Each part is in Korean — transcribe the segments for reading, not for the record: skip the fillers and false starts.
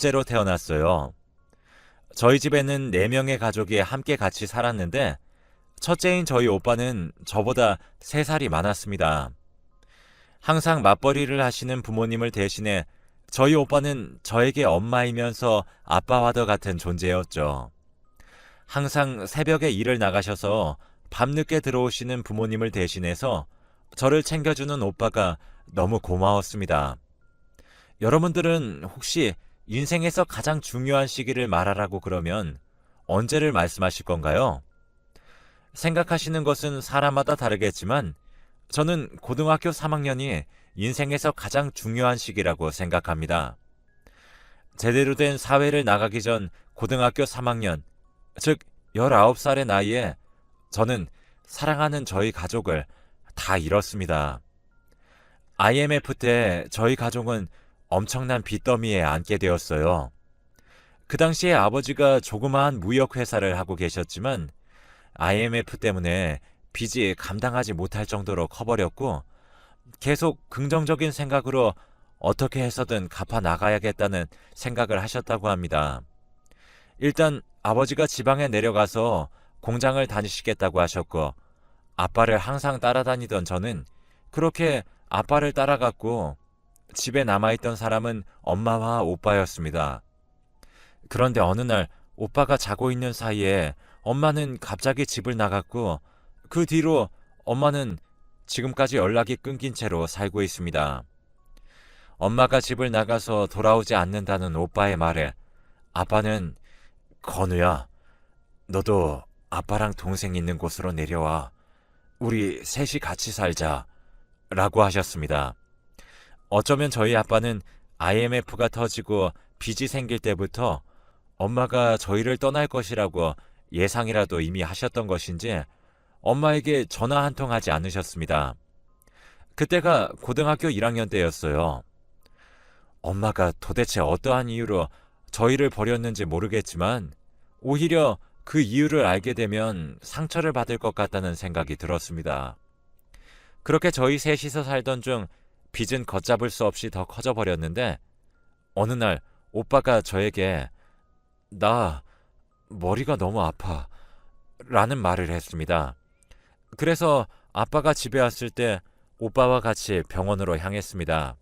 둘째로 태어났어요. 저희 집에는 4명의 가족이 함께 같이 살았는데 첫째인 저희 오빠는 저보다 3살이 많았습니다. 항상 맞벌이를 하시는 부모님을 대신해 저희 오빠는 저에게 엄마이면서 아빠와도 같은 존재였죠. 항상 새벽에 일을 나가셔서 밤늦게 들어오시는 부모님을 대신해서 저를 챙겨주는 오빠가 너무 고마웠습니다. 여러분들은 혹시 인생에서 가장 중요한 시기를 말하라고 그러면 언제를 말씀하실 건가요? 생각하시는 것은 사람마다 다르겠지만 저는 고등학교 3학년이 인생에서 가장 중요한 시기라고 생각합니다. 제대로 된 사회를 나가기 전 고등학교 3학년, 즉 19살의 나이에 저는 사랑하는 저희 가족을 다 잃었습니다. IMF 때 저희 가족은 엄청난 빚더미에 앉게 되었어요. 그 당시에 아버지가 조그마한 무역회사를 하고 계셨지만 IMF 때문에 빚이 감당하지 못할 정도로 커버렸고 계속 긍정적인 생각으로 어떻게 해서든 갚아 나가야겠다는 생각을 하셨다고 합니다. 일단 아버지가 지방에 내려가서 공장을 다니시겠다고 하셨고 아빠를 항상 따라다니던 저는 그렇게 아빠를 따라갔고 집에 남아있던 사람은 엄마와 오빠였습니다. 그런데 어느 날 오빠가 자고 있는 사이에 엄마는 갑자기 집을 나갔고 그 뒤로 엄마는 지금까지 연락이 끊긴 채로 살고 있습니다. 엄마가 집을 나가서 돌아오지 않는다는 오빠의 말에 아빠는 건우야, 너도 아빠랑 동생 있는 곳으로 내려와. 우리 셋이 같이 살자. 라고 하셨습니다. 어쩌면 저희 아빠는 IMF가 터지고 빚이 생길 때부터 엄마가 저희를 떠날 것이라고 예상이라도 이미 하셨던 것인지 엄마에게 전화 한 통 하지 않으셨습니다. 그때가 고등학교 1학년 때였어요. 엄마가 도대체 어떠한 이유로 저희를 버렸는지 모르겠지만 오히려 그 이유를 알게 되면 상처를 받을 것 같다는 생각이 들었습니다. 그렇게 저희 셋이서 살던 중 빚은 걷잡을 수 없이 더 커져 버렸는데 어느 날 오빠가 저에게 나 머리가 너무 아파 라는 말을 했습니다. 그래서 아빠가 집에 왔을 때 오빠와 같이 병원으로 향했습니다.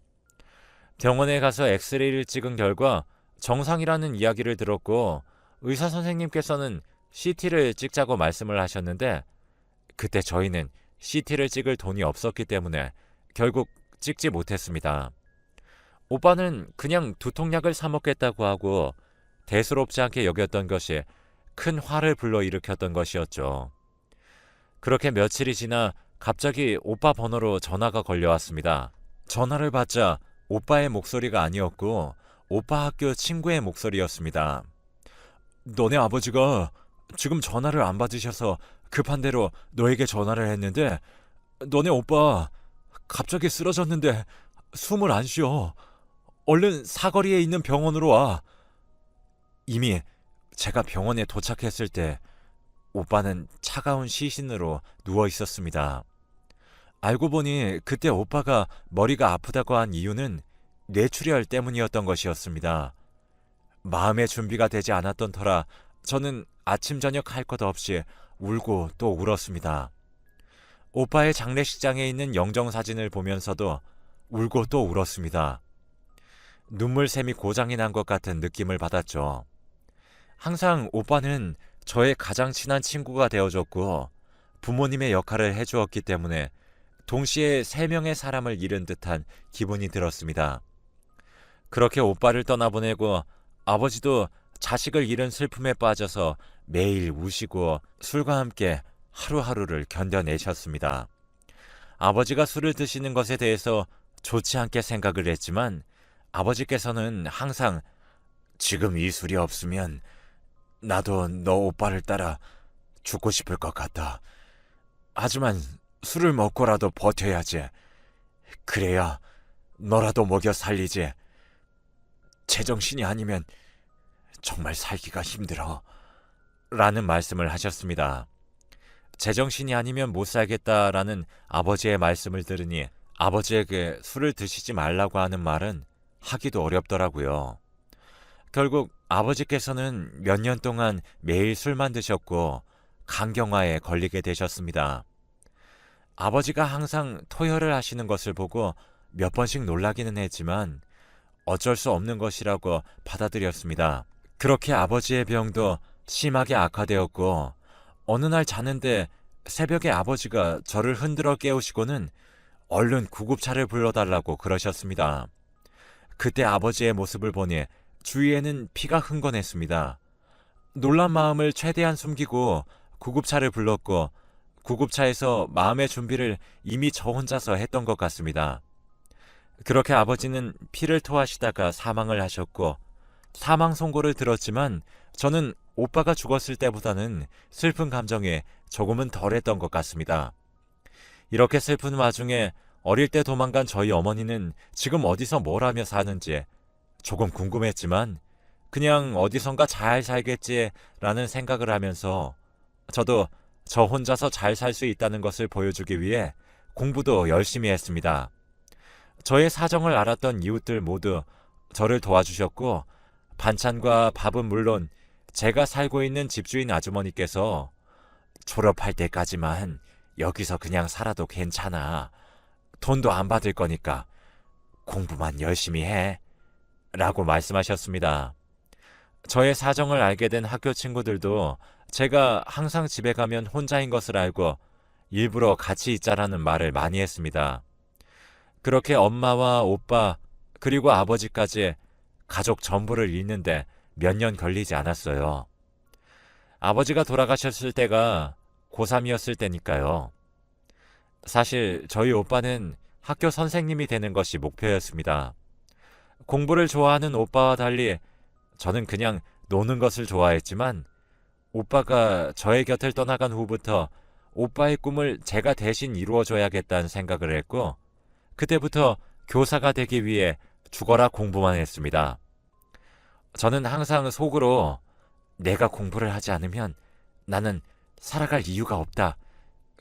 병원에 가서 엑스레이를 찍은 결과 정상이라는 이야기를 들었고 의사 선생님께서는 CT를 찍자고 말씀을 하셨는데 그때 저희는 CT를 찍을 돈이 없었기 때문에 결국 찍지 못했습니다. 오빠는 그냥 두통약을 사 먹겠다고 하고 대수롭지 않게 여겼던 것이 큰 화를 불러일으켰던 것이었죠. 그렇게 며칠이 지나 갑자기 오빠 번호로 전화가 걸려왔습니다. 전화를 받자 오빠의 목소리가 아니었고 오빠 학교 친구의 목소리였습니다. 너네 아버지가 지금 전화를 안 받으셔서 급한 대로 너에게 전화를 했는데 너네 오빠 갑자기 쓰러졌는데 숨을 안 쉬어. 얼른 사거리에 있는 병원으로 와. 이미 제가 병원에 도착했을 때 오빠는 차가운 시신으로 누워 있었습니다. 알고 보니 그때 오빠가 머리가 아프다고 한 이유는 뇌출혈 때문이었던 것이었습니다. 마음의 준비가 되지 않았던 터라 저는 아침 저녁 할 것 없이 울고 또 울었습니다. 오빠의 장례식장에 있는 영정사진을 보면서도 울고 또 울었습니다. 눈물샘이 고장이 난 것 같은 느낌을 받았죠. 항상 오빠는 저의 가장 친한 친구가 되어줬고 부모님의 역할을 해주었기 때문에 동시에 3명의 사람을 잃은 듯한 기분이 들었습니다. 그렇게 오빠를 떠나보내고 아버지도 자식을 잃은 슬픔에 빠져서 매일 우시고 술과 함께 하루하루를 견뎌내셨습니다. 아버지가 술을 드시는 것에 대해서 좋지 않게 생각을 했지만 아버지께서는 항상 지금 이 술이 없으면 나도 너 오빠를 따라 죽고 싶을 것 같다. 하지만 술을 먹고라도 버텨야지. 그래야 너라도 먹여 살리지. 제정신이 아니면 정말 살기가 힘들어. 라는 말씀을 하셨습니다. 제정신이 아니면 못 살겠다라는 아버지의 말씀을 들으니 아버지에게 술을 드시지 말라고 하는 말은 하기도 어렵더라고요. 결국 아버지께서는 몇 년 동안 매일 술만 드셨고 간경화에 걸리게 되셨습니다. 아버지가 항상 토혈을 하시는 것을 보고 몇 번씩 놀라기는 했지만 어쩔 수 없는 것이라고 받아들였습니다. 그렇게 아버지의 병도 심하게 악화되었고 어느 날 자는데 새벽에 아버지가 저를 흔들어 깨우시고는 얼른 구급차를 불러달라고 그러셨습니다. 그때 아버지의 모습을 보니 주위에는 피가 흥건했습니다. 놀란 마음을 최대한 숨기고 구급차를 불렀고 구급차에서 마음의 준비를 이미 저 혼자서 했던 것 같습니다. 그렇게 아버지는 피를 토하시다가 사망을 하셨고 사망 선고를 들었지만 저는 오빠가 죽었을 때보다는 슬픈 감정에 조금은 덜했던 것 같습니다. 이렇게 슬픈 와중에 어릴 때 도망간 저희 어머니는 지금 어디서 뭘 하며 사는지 조금 궁금했지만 그냥 어디선가 잘 살겠지라는 생각을 하면서 저도 저 혼자서 잘 살 수 있다는 것을 보여주기 위해 공부도 열심히 했습니다. 저의 사정을 알았던 이웃들 모두 저를 도와주셨고 반찬과 밥은 물론 제가 살고 있는 집주인 아주머니께서 졸업할 때까지만 여기서 그냥 살아도 괜찮아. 돈도 안 받을 거니까 공부만 열심히 해. 라고 말씀하셨습니다. 저의 사정을 알게 된 학교 친구들도 제가 항상 집에 가면 혼자인 것을 알고 일부러 같이 있자라는 말을 많이 했습니다. 그렇게 엄마와 오빠 그리고 아버지까지 가족 전부를 잃는데 몇 년 걸리지 않았어요. 아버지가 돌아가셨을 때가 고3이었을 때니까요. 사실 저희 오빠는 학교 선생님이 되는 것이 목표였습니다. 공부를 좋아하는 오빠와 달리 저는 그냥 노는 것을 좋아했지만 오빠가 저의 곁을 떠나간 후부터 오빠의 꿈을 제가 대신 이루어줘야겠다는 생각을 했고 그때부터 교사가 되기 위해 죽어라 공부만 했습니다. 저는 항상 속으로 내가 공부를 하지 않으면 나는 살아갈 이유가 없다.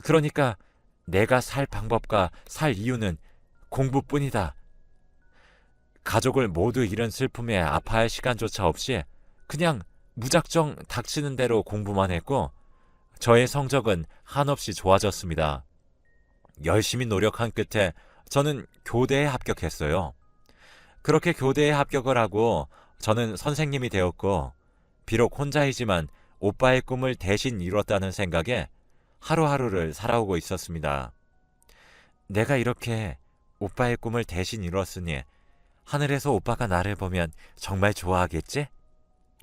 그러니까 내가 살 방법과 살 이유는 공부뿐이다. 가족을 모두 잃은 슬픔에 아파할 시간조차 없이 그냥 무작정 닥치는 대로 공부만 했고 저의 성적은 한없이 좋아졌습니다. 열심히 노력한 끝에 저는 교대에 합격했어요. 그렇게 교대에 합격을 하고 저는 선생님이 되었고 비록 혼자이지만 오빠의 꿈을 대신 이뤘다는 생각에 하루하루를 살아오고 있었습니다. 내가 이렇게 오빠의 꿈을 대신 이뤘으니 하늘에서 오빠가 나를 보면 정말 좋아하겠지?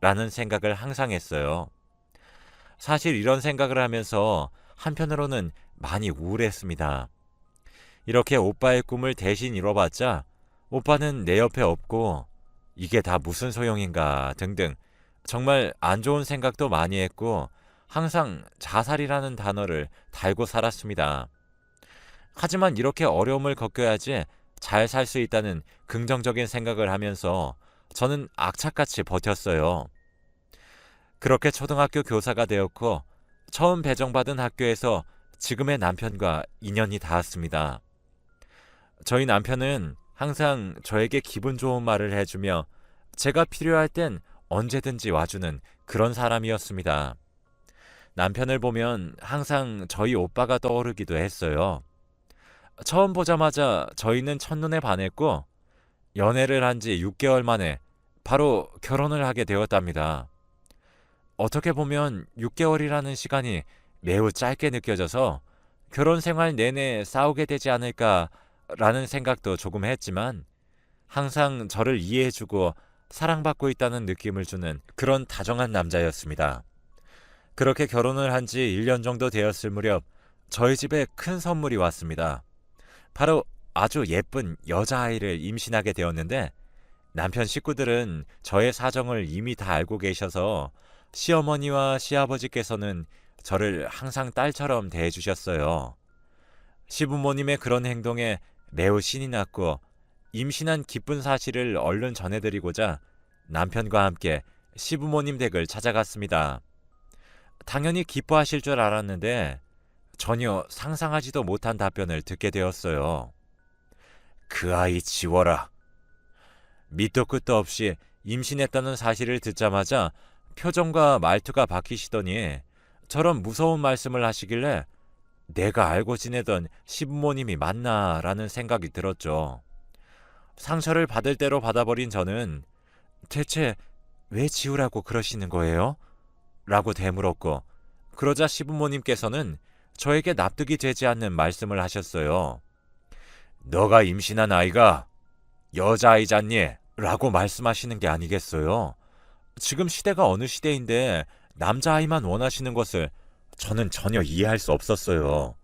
라는 생각을 항상 했어요. 사실 이런 생각을 하면서 한편으로는 많이 우울했습니다. 이렇게 오빠의 꿈을 대신 이뤄봤자 오빠는 내 옆에 없고 이게 다 무슨 소용인가 등등 정말 안 좋은 생각도 많이 했고 항상 자살이라는 단어를 달고 살았습니다. 하지만 이렇게 어려움을 겪어야지 잘 살 수 있다는 긍정적인 생각을 하면서 저는 악착같이 버텼어요. 그렇게 초등학교 교사가 되었고 처음 배정받은 학교에서 지금의 남편과 인연이 닿았습니다. 저희 남편은 항상 저에게 기분 좋은 말을 해주며 제가 필요할 땐 언제든지 와주는 그런 사람이었습니다. 남편을 보면 항상 저희 오빠가 떠오르기도 했어요. 처음 보자마자 저희는 첫눈에 반했고 연애를 한 지 6개월 만에 바로 결혼을 하게 되었답니다. 어떻게 보면 6개월이라는 시간이 매우 짧게 느껴져서 결혼 생활 내내 싸우게 되지 않을까라는 생각도 조금 했지만 항상 저를 이해해주고 사랑받고 있다는 느낌을 주는 그런 다정한 남자였습니다. 그렇게 결혼을 한 지 1년 정도 되었을 무렵 저희 집에 큰 선물이 왔습니다. 바로 아주 예쁜 여자아이를 임신하게 되었는데 남편 식구들은 저의 사정을 이미 다 알고 계셔서 시어머니와 시아버지께서는 저를 항상 딸처럼 대해주셨어요. 시부모님의 그런 행동에 매우 신이 났고 임신한 기쁜 사실을 얼른 전해드리고자 남편과 함께 시부모님 댁을 찾아갔습니다. 당연히 기뻐하실 줄 알았는데 전혀 상상하지도 못한 답변을 듣게 되었어요. 그 아이 지워라. 밑도 끝도 없이 임신했다는 사실을 듣자마자 표정과 말투가 바뀌시더니 저런 무서운 말씀을 하시길래 내가 알고 지내던 시부모님이 맞나 라는 생각이 들었죠. 상처를 받을 대로 받아버린 저는 대체 왜 지우라고 그러시는 거예요? 라고 되물었고, 그러자 시부모님께서는 저에게 납득이 되지 않는 말씀을 하셨어요. 너가 임신한 아이가 여자아이잖니? 라고 말씀하시는 게 아니겠어요? 지금 시대가 어느 시대인데 남자아이만 원하시는 것을 저는 전혀 이해할 수 없었어요.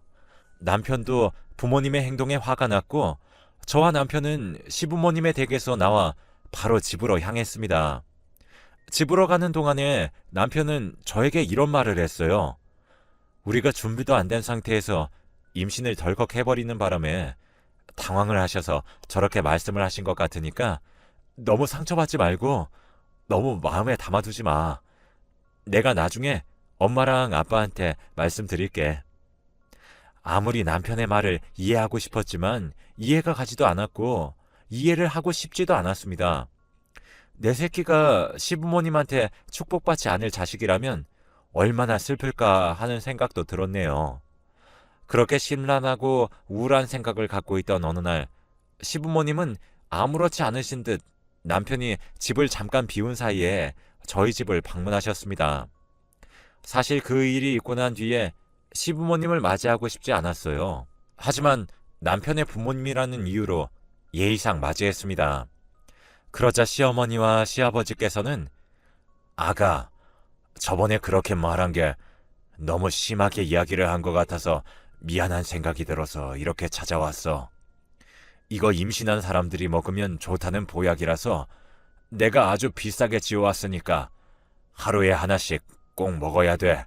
남편도 부모님의 행동에 화가 났고 저와 남편은 시부모님의 댁에서 나와 바로 집으로 향했습니다. 집으로 가는 동안에 남편은 저에게 이런 말을 했어요. 우리가 준비도 안 된 상태에서 임신을 덜컥 해버리는 바람에 당황을 하셔서 저렇게 말씀을 하신 것 같으니까 너무 상처받지 말고 너무 마음에 담아두지 마. 내가 나중에 엄마랑 아빠한테 말씀드릴게. 아무리 남편의 말을 이해하고 싶었지만 이해가 가지도 않았고 이해를 하고 싶지도 않았습니다. 내 새끼가 시부모님한테 축복받지 않을 자식이라면 얼마나 슬플까 하는 생각도 들었네요. 그렇게 심란하고 우울한 생각을 갖고 있던 어느 날 시부모님은 아무렇지 않으신 듯 남편이 집을 잠깐 비운 사이에 저희 집을 방문하셨습니다. 사실 그 일이 있고 난 뒤에 시부모님을 맞이하고 싶지 않았어요. 하지만 남편의 부모님이라는 이유로 예의상 맞이했습니다. 그러자 시어머니와 시아버지께서는 아가, 저번에 그렇게 말한 게 너무 심하게 이야기를 한 것 같아서 미안한 생각이 들어서 이렇게 찾아왔어. 이거 임신한 사람들이 먹으면 좋다는 보약이라서 내가 아주 비싸게 지어왔으니까 하루에 하나씩 꼭 먹어야 돼.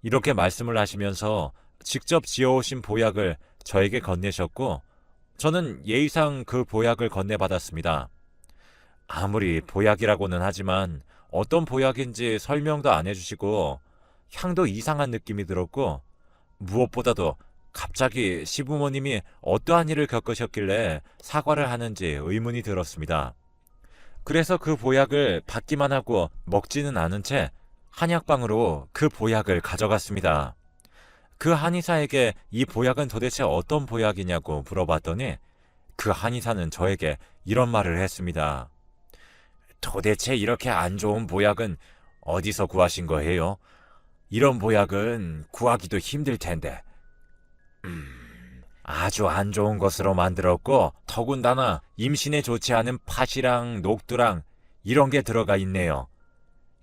이렇게 말씀을 하시면서 직접 지어오신 보약을 저에게 건네셨고 저는 예의상 그 보약을 건네받았습니다. 아무리 보약이라고는 하지만 어떤 보약인지 설명도 안 해주시고 향도 이상한 느낌이 들었고 무엇보다도 갑자기 시부모님이 어떠한 일을 겪으셨길래 사과를 하는지 의문이 들었습니다. 그래서 그 보약을 받기만 하고 먹지는 않은 채 한약방으로 그 보약을 가져갔습니다. 그 한의사에게 이 보약은 도대체 어떤 보약이냐고 물어봤더니 그 한의사는 저에게 이런 말을 했습니다. 도대체 이렇게 안 좋은 보약은 어디서 구하신 거예요? 이런 보약은 구하기도 힘들 텐데. 아주 안 좋은 것으로 만들었고 더군다나 임신에 좋지 않은 팥이랑 녹두랑 이런 게 들어가 있네요.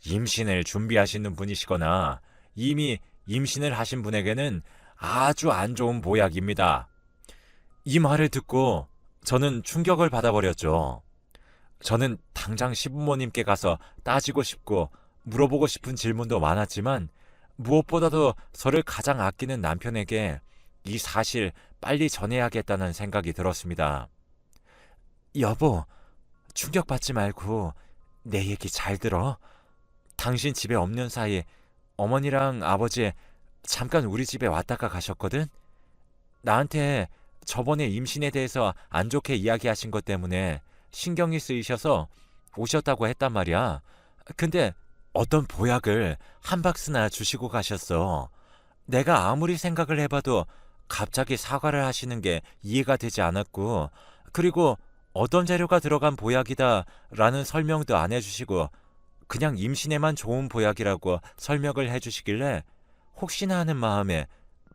임신을 준비하시는 분이시거나 이미 임신을 하신 분에게는 아주 안 좋은 보약입니다. 이 말을 듣고 저는 충격을 받아버렸죠. 저는 당장 시부모님께 가서 따지고 싶고 물어보고 싶은 질문도 많았지만 무엇보다도 저를 가장 아끼는 남편에게 이 사실 빨리 전해야겠다는 생각이 들었습니다. 여보, 충격받지 말고 내 얘기 잘 들어. 당신 집에 없는 사이 어머니랑 아버지 잠깐 우리 집에 왔다가 가셨거든? 나한테 저번에 임신에 대해서 안 좋게 이야기하신 것 때문에 신경이 쓰이셔서 오셨다고 했단 말이야. 근데 어떤 보약을 한 박스나 주시고 가셨어. 내가 아무리 생각을 해봐도 갑자기 사과를 하시는 게 이해가 되지 않았고, 그리고 어떤 재료가 들어간 보약이다 라는 설명도 안 해주시고 그냥 임신에만 좋은 보약이라고 설명을 해주시길래 혹시나 하는 마음에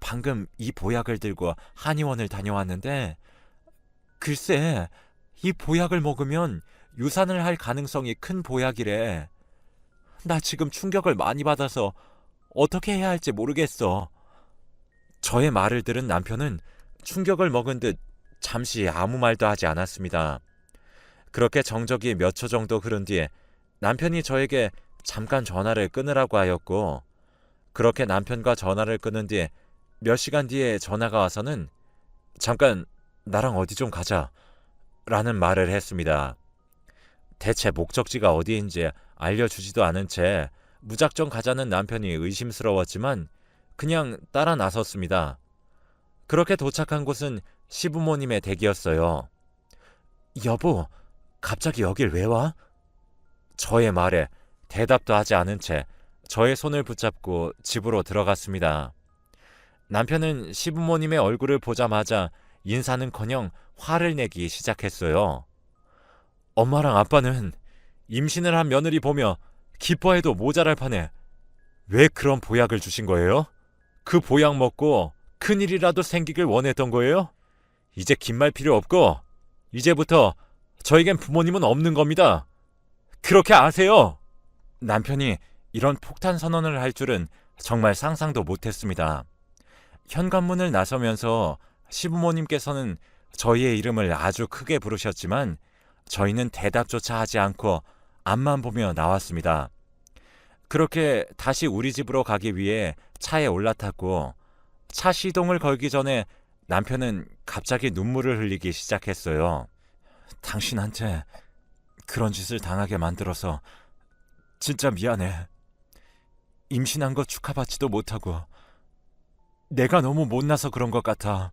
방금 이 보약을 들고 한의원을 다녀왔는데 글쎄 이 보약을 먹으면 유산을 할 가능성이 큰 보약이래. 나 지금 충격을 많이 받아서 어떻게 해야 할지 모르겠어. 저의 말을 들은 남편은 충격을 먹은 듯 잠시 아무 말도 하지 않았습니다. 그렇게 정적이 몇 초 정도 흐른 뒤에 남편이 저에게 잠깐 전화를 끊으라고 하였고, 그렇게 남편과 전화를 끊은 뒤에 몇 시간 뒤에 전화가 와서는 잠깐 나랑 어디 좀 가자 라는 말을 했습니다. 대체 목적지가 어디인지 알려주지도 않은 채 무작정 가자는 남편이 의심스러웠지만 그냥 따라 나섰습니다. 그렇게 도착한 곳은 시부모님의 댁이었어요. 여보, 갑자기 여길 왜 와? 저의 말에 대답도 하지 않은 채 저의 손을 붙잡고 집으로 들어갔습니다. 남편은 시부모님의 얼굴을 보자마자 인사는커녕 화를 내기 시작했어요. 엄마랑 아빠는 임신을 한 며느리 보며 기뻐해도 모자랄 판에 왜 그런 보약을 주신 거예요? 그 보약 먹고 큰일이라도 생기길 원했던 거예요? 이제 긴 말 필요 없고 이제부터 저에겐 부모님은 없는 겁니다. 그렇게 아세요? 남편이 이런 폭탄 선언을 할 줄은 정말 상상도 못했습니다. 현관문을 나서면서 시부모님께서는 저희의 이름을 아주 크게 부르셨지만 저희는 대답조차 하지 않고 앞만 보며 나왔습니다. 그렇게 다시 우리 집으로 가기 위해 차에 올라탔고 차 시동을 걸기 전에 남편은 갑자기 눈물을 흘리기 시작했어요. 당신한테 그런 짓을 당하게 만들어서 진짜 미안해. 임신한 거 축하받지도 못하고 내가 너무 못나서 그런 것 같아.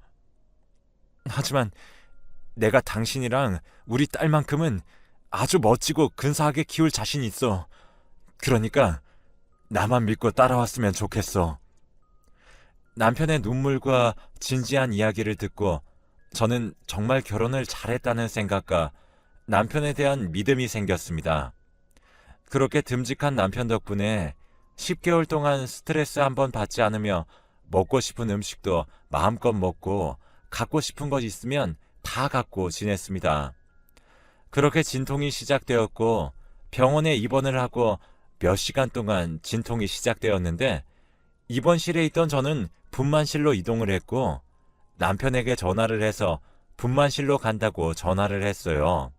하지만 내가 당신이랑 우리 딸만큼은 아주 멋지고 근사하게 키울 자신 있어. 그러니까 나만 믿고 따라왔으면 좋겠어. 남편의 눈물과 진지한 이야기를 듣고 저는 정말 결혼을 잘했다는 생각과 남편에 대한 믿음이 생겼습니다. 그렇게 듬직한 남편 덕분에 10개월 동안 스트레스 한 번 받지 않으며 먹고 싶은 음식도 마음껏 먹고 갖고 싶은 것 있으면 다 갖고 지냈습니다. 그렇게 진통이 시작되었고 병원에 입원을 하고 몇 시간 동안 진통이 시작되었는데 입원실에 있던 저는 분만실로 이동을 했고 남편에게 전화를 해서 분만실로 간다고 전화를 했어요.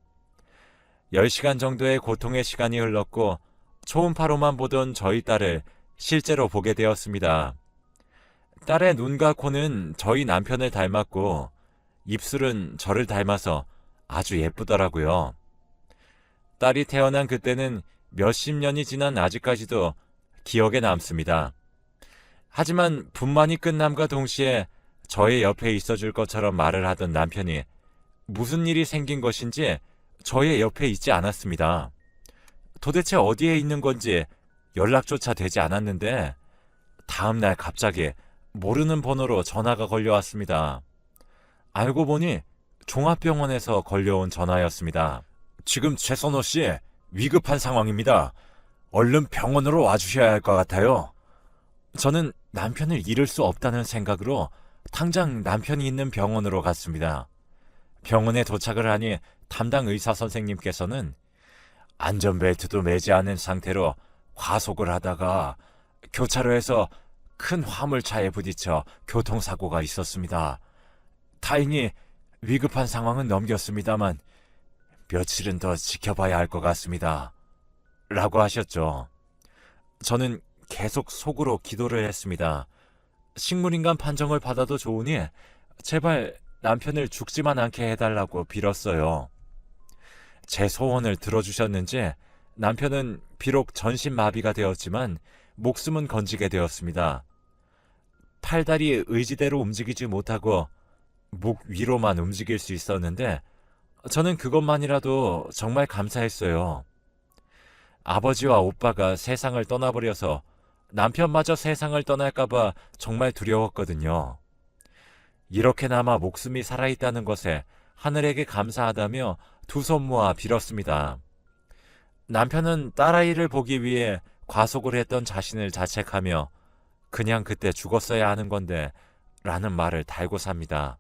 10시간 정도의 고통의 시간이 흘렀고 초음파로만 보던 저희 딸을 실제로 보게 되었습니다. 딸의 눈과 코는 저희 남편을 닮았고 입술은 저를 닮아서 아주 예쁘더라고요. 딸이 태어난 그때는 몇십 년이 지난 아직까지도 기억에 남습니다. 하지만 분만이 끝남과 동시에 저의 옆에 있어줄 것처럼 말을 하던 남편이 무슨 일이 생긴 것인지 저의 옆에 있지 않았습니다. 도대체 어디에 있는 건지 연락조차 되지 않았는데 다음날 갑자기 모르는 번호로 전화가 걸려왔습니다. 알고 보니 종합병원에서 걸려온 전화였습니다. 지금 최선호 씨 위급한 상황입니다. 얼른 병원으로 와주셔야 할 것 같아요. 저는 남편을 잃을 수 없다는 생각으로 당장 남편이 있는 병원으로 갔습니다. 병원에 도착을 하니 담당 의사 선생님께서는 안전벨트도 매지 않은 상태로 과속을 하다가 교차로에서 큰 화물차에 부딪혀 교통사고가 있었습니다. 다행히 위급한 상황은 넘겼습니다만 며칠은 더 지켜봐야 할 것 같습니다. 라고 하셨죠. 저는 계속 속으로 기도를 했습니다. 식물인간 판정을 받아도 좋으니 제발 남편을 죽지만 않게 해달라고 빌었어요. 제 소원을 들어주셨는지 남편은 비록 전신마비가 되었지만 목숨은 건지게 되었습니다. 팔다리 의지대로 움직이지 못하고 목 위로만 움직일 수 있었는데 저는 그것만이라도 정말 감사했어요. 아버지와 오빠가 세상을 떠나버려서 남편마저 세상을 떠날까봐 정말 두려웠거든요. 이렇게나마 목숨이 살아있다는 것에 하늘에게 감사하다며 두 손 모아 빌었습니다. 남편은 딸아이를 보기 위해 과속을 했던 자신을 자책하며 그냥 그때 죽었어야 하는 건데 라는 말을 달고 삽니다.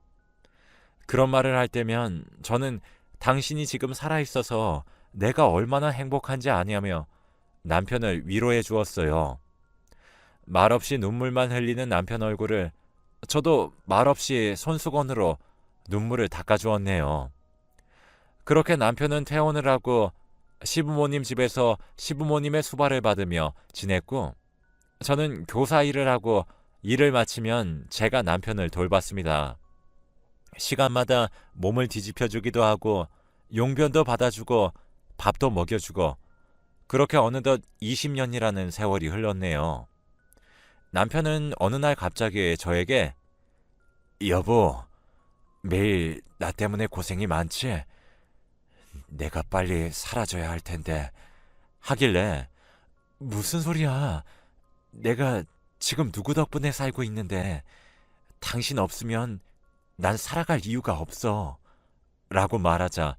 그런 말을 할 때면 저는 당신이 지금 살아있어서 내가 얼마나 행복한지 아냐며 남편을 위로해 주었어요. 말없이 눈물만 흘리는 남편 얼굴을 저도 말없이 손수건으로 눈물을 닦아주었네요. 그렇게 남편은 퇴원을 하고 시부모님 집에서 시부모님의 수발을 받으며 지냈고 저는 교사 일을 하고 일을 마치면 제가 남편을 돌봤습니다. 시간마다 몸을 뒤집혀주기도 하고 용변도 받아주고 밥도 먹여주고 그렇게 어느덧 20년이라는 세월이 흘렀네요. 남편은 어느 날 갑자기 저에게 여보, 매일 나 때문에 고생이 많지? 내가 빨리 사라져야 할 텐데 하길래 무슨 소리야? 내가 지금 누구 덕분에 살고 있는데 당신 없으면 난 살아갈 이유가 없어. 라고 말하자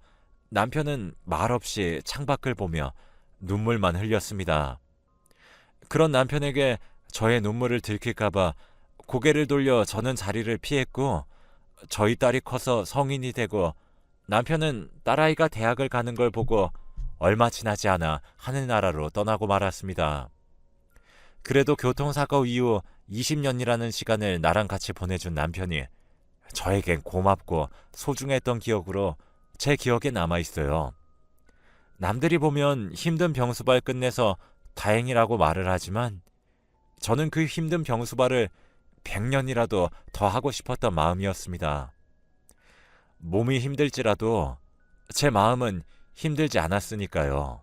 남편은 말없이 창밖을 보며 눈물만 흘렸습니다. 그런 남편에게 저의 눈물을 들킬까봐 고개를 돌려 저는 자리를 피했고 저희 딸이 커서 성인이 되고 남편은 딸아이가 대학을 가는 걸 보고 얼마 지나지 않아 하늘나라로 떠나고 말았습니다. 그래도 교통사고 이후 20년이라는 시간을 나랑 같이 보내준 남편이 저에겐 고맙고 소중했던 기억으로 제 기억에 남아있어요. 남들이 보면 힘든 병수발 끝내서 다행이라고 말을 하지만 저는 그 힘든 병수발을 100년이라도 더 하고 싶었던 마음이었습니다. 몸이 힘들지라도 제 마음은 힘들지 않았으니까요.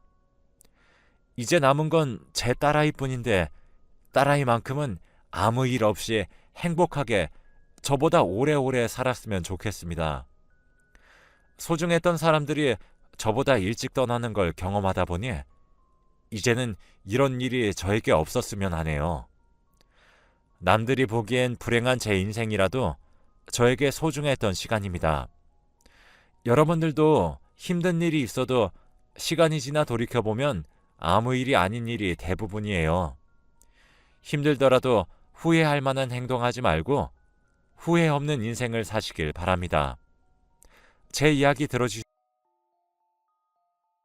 이제 남은 건 제 딸아이뿐인데 딸아이만큼은 아무 일 없이 행복하게 저보다 오래오래 살았으면 좋겠습니다. 소중했던 사람들이 저보다 일찍 떠나는 걸 경험하다 보니 이제는 이런 일이 저에게 없었으면 하네요. 남들이 보기엔 불행한 제 인생이라도 저에게 소중했던 시간입니다. 여러분들도 힘든 일이 있어도 시간이 지나 돌이켜보면 아무 일이 아닌 일이 대부분이에요. 힘들더라도 후회할 만한 행동하지 말고 후회 없는 인생을 사시길 바랍니다. 제 이야기 들어주셔서